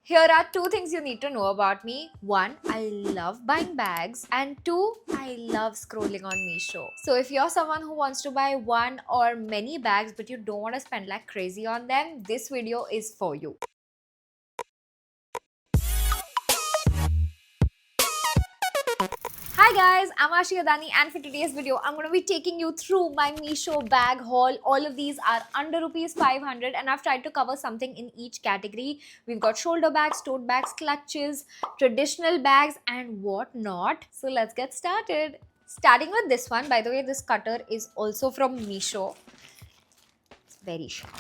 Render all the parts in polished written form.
Here are two things you need to know about me. One, I love buying bags, and two, I love scrolling on Meesho. So if you're someone who wants to buy one or many bags but you don't want to spend like crazy on them, this video is for you. Hi guys, I'm Ashi Adani, and for today's video, I'm going to be taking you through my Meesho bag haul. All of these are under rupees 500 and I've tried to cover something in each category. We've got shoulder bags, tote bags, clutches, traditional bags and whatnot. So let's get started. Starting with this one, by the way, this cutter is also from Meesho. It's very sharp.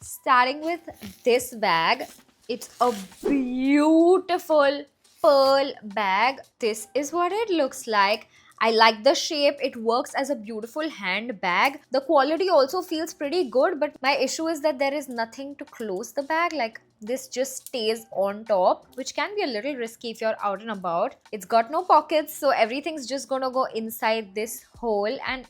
Starting with this bag, it's a beautiful pearl bag. This is what it looks like. I like the shape. It works as a beautiful handbag. The quality also feels pretty good, but my issue is that there is nothing to close the bag. Like, this just stays on top, which can be a little risky if you're out and about. It's got no pockets, so everything's just gonna go inside this hole, and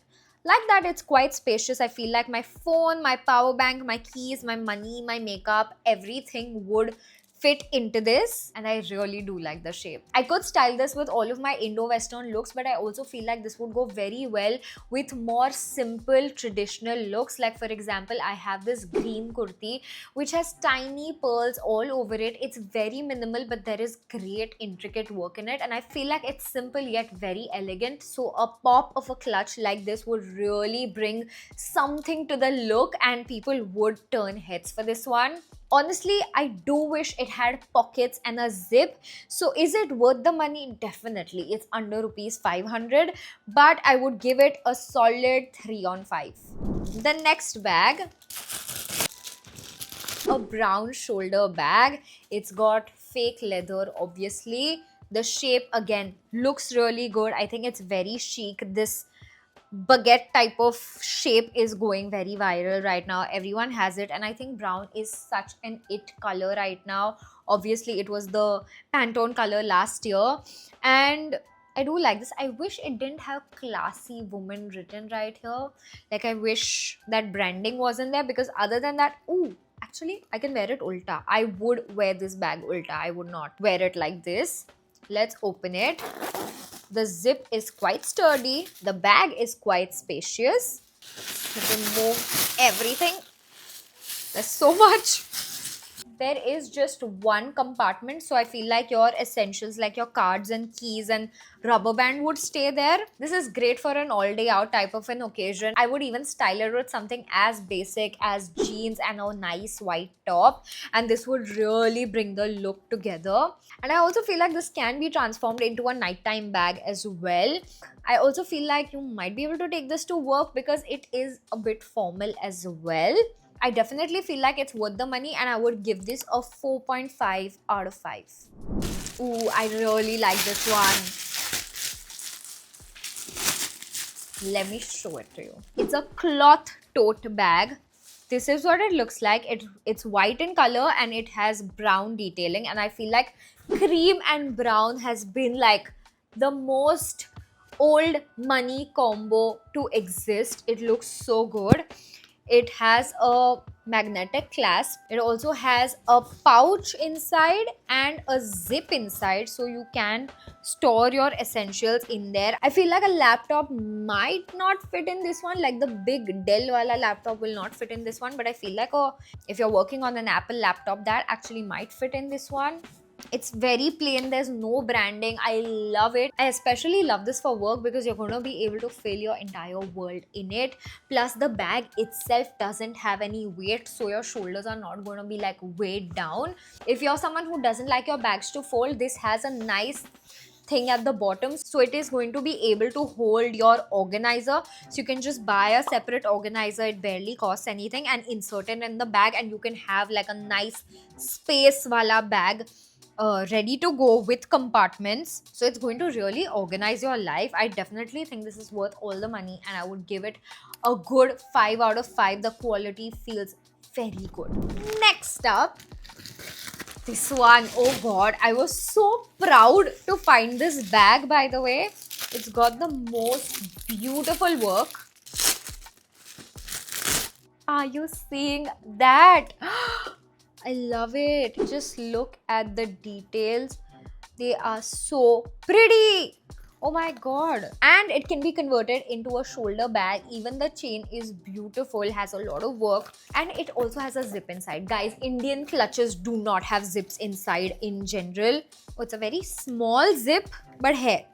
like that, it's quite spacious. I feel like my phone, my power bank, my keys, my money, my makeup, everything would fit into this, and I really do like the shape. I could style this with all of my Indo-Western looks, but I also feel like this would go very well with more simple traditional looks. Like for example, I have this green kurti which has tiny pearls all over it. It's very minimal, but there is great intricate work in it, and I feel like it's simple yet very elegant. So a pop of a clutch like this would really bring something to the look, and people would turn heads for this one. Honestly, I do wish it had pockets and a zip. So is it worth the money? Definitely. It's under rupees 500, but I would give it a solid 3 on 5. The next bag, a brown shoulder bag. It's got fake leather, obviously. The shape again looks really good. I think it's very chic. This baguette type of shape is going very viral right now. Everyone has it, and I think brown is such an it color right now. Obviously, it was the Pantone color last year, and I do like this. I wish it didn't have classy woman written right here. Like, I wish that branding wasn't there, because other than that, ooh, actually I can wear it ulta. I would wear this bag ulta. I would not wear it like this. Let's open it. The zip is quite sturdy. The bag is quite spacious. Remove everything. There's so much. There is just one compartment, so I feel like your essentials like your cards and keys and rubber band would stay there. This is great for an all day out type of an occasion. I would even style it with something as basic as jeans and a nice white top, and this would really bring the look together. And I also feel like this can be transformed into a nighttime bag as well. I also feel like you might be able to take this to work because it is a bit formal as well. I definitely feel like it's worth the money, and I would give this a 4.5 out of 5. Ooh, I really like this one. Let me show it to you. It's a cloth tote bag. This is what it looks like. It's white in color and it has brown detailing, and I feel like cream and brown has been like the most old money combo to exist. It looks so good. It has a magnetic clasp. It also has a pouch inside and a zip inside, so you can store your essentials in there. I feel like a laptop might not fit in this one, like the big Dell wala laptop will not fit in this one, but I feel like if you're working on an Apple laptop, that actually might fit in this one. It's very plain. There's no branding. I love it. I especially love this for work because you're going to be able to fill your entire world in it. Plus, the bag itself doesn't have any weight, so your shoulders are not going to be like weighed down. If you're someone who doesn't like your bags to fold, this has a nice thing at the bottom, so it is going to be able to hold your organizer. So you can just buy a separate organizer. It barely costs anything, and insert it in the bag, and you can have like a nice space wala bag ready to go with compartments. So it's going to really organize your life. I definitely think this is worth all the money, and I would give it a good 5 out of 5. The quality feels very good. Next up, this one, oh god, I was so proud to find this bag, by the way. It's got the most beautiful work. Are you seeing that? I love it. Just look at the details. They are so pretty. Oh my god. And it can be converted into a shoulder bag. Even the chain is beautiful, has a lot of work, and it also has a zip inside. Guys, Indian clutches do not have zips inside in general. Oh, it's a very small zip, but hey,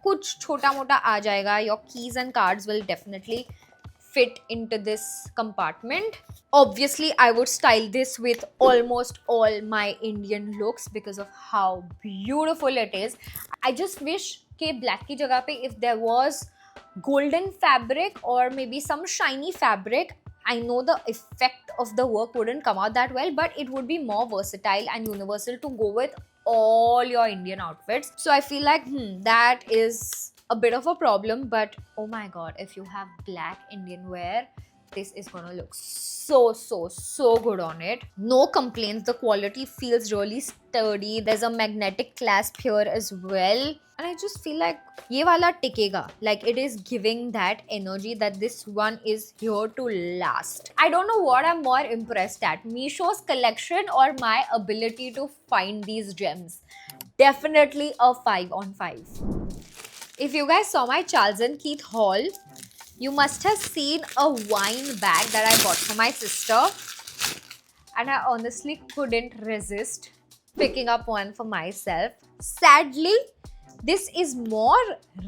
कुछ छोटा मोटा आ जाएगा. Your keys and cards will definitely fit into this compartment. Obviously, I would style this with almost all my Indian looks because of how beautiful it is. I just wish कि black की जगह पे if there was golden fabric or maybe some shiny fabric, I know the effect of the work wouldn't come out that well, but it would be more versatile and universal to go with all your Indian outfits. So I feel like that is a bit of a problem, but oh my god, if you have black Indian wear, this is gonna look so good on it. No complaints. The quality feels really sturdy. There's a magnetic clasp here as well, and I just feel like ye wala tikega. Like it is giving that energy that this one is here to last. I don't know what I'm more impressed at, Misho's collection or my ability to find these gems. Definitely a 5 on 5. If you guys saw my Charles and Keith haul, you must have seen a wine bag that I bought for my sister, and I honestly couldn't resist picking up one for myself. Sadly, this is more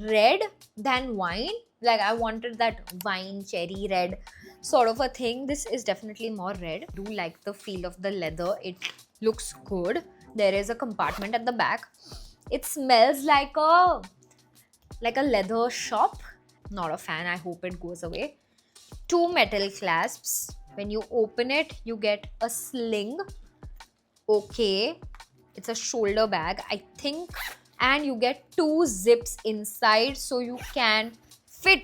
red than wine. Like I wanted that wine cherry red sort of a thing. This is definitely more red. I do like the feel of the leather. It looks good. There is a compartment at the back. It smells like a leather shop. Not a fan. I hope it goes away. 2 metal clasps. When you open it, you get a sling. Okay. It's a shoulder bag, I think. And you get 2 zips inside, so you can fit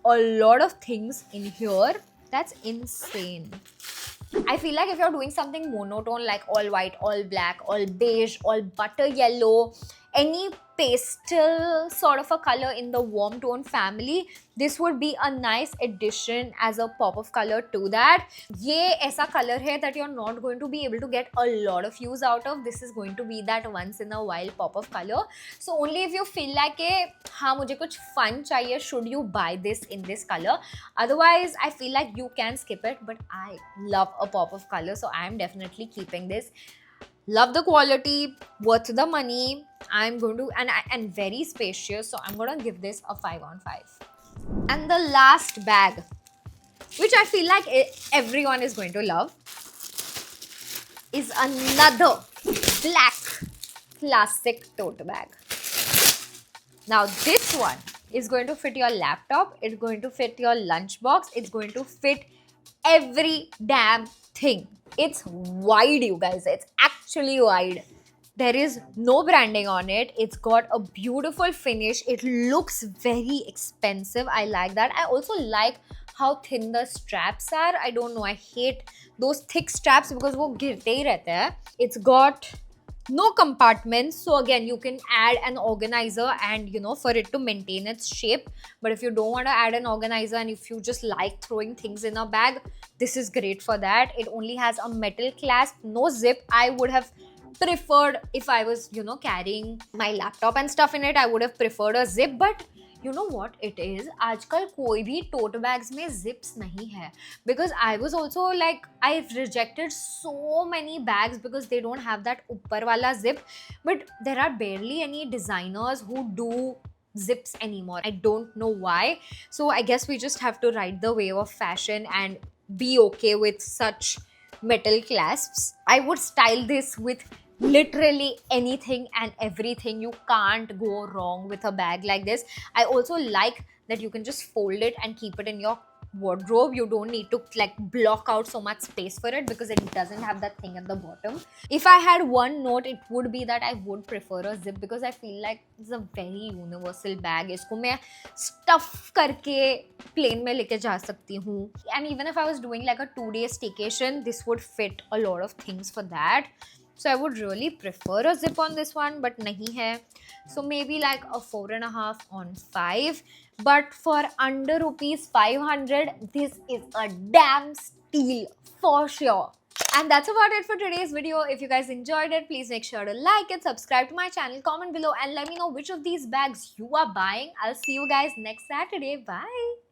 a lot of things in here. That's insane. I feel like if you're doing something monotone like all white, all black, all beige, all butter yellow, any pastel sort of a color in the warm tone family, this would be a nice addition as a pop of color to that. Ye aisa color hai that you're not going to be able to get a lot of use out of. This is going to be that once in a while pop of color. So only if you feel like haan mujhe kuch fun chahiye, should you buy this in this color. Otherwise, I feel like you can skip it, but I love a pop of color, so I am definitely keeping this. Love the quality, worth the money. I'm going to, and very spacious, so I'm going to give this a 5 on 5. And the last bag, which I feel like everyone is going to love, is another black classic tote bag. Now this one is going to fit your laptop, it's going to fit your lunchbox, it's going to fit every damn thing. It's wide, you guys. It's actually wide. There is no branding on it. It's got a beautiful finish. It looks very expensive. I like that. I also like how thin the straps are. I don't know. I hate those thick straps because वो गिरते ही रहते हैं. It's got no compartments, so again you can add an organizer and for it to maintain its shape. But if you don't want to add an organizer and if you just like throwing things in a bag, this is great for that. It only has a metal clasp, no zip. I would have preferred, if I was carrying my laptop and stuff in it, I would have preferred a zip. But you know what it is, आजकल कोई भी tote bags में zips नहीं है. Because I was also like, I've rejected so many bags because they don't have that ऊपर वाला zip. But there are barely any designers who do zips anymore. I don't know why. So I guess we just have to ride the wave of fashion and be okay with such metal clasps. I would style this with literally anything and everything. You can't go wrong with a bag like this. I also like that you can just fold it and keep it in your wardrobe. You don't need to like block out so much space for it because it doesn't have that thing at the bottom. If I had one note, it would be that I would prefer a zip because I feel like it's a very universal bag. इसको मैं stuff करके plane में लेके जा सकती हूँ. And even if I was doing like a 2-day staycation, this would fit a lot of things for that. So I would really prefer a zip on this one, but nahi hai. So maybe like a 4.5 on 5. But for under rupees 500, this is a damn steal for sure. And that's about it for today's video. If you guys enjoyed it, please make sure to like it, subscribe to my channel, comment below, and let me know which of these bags you are buying. I'll see you guys next Saturday. Bye.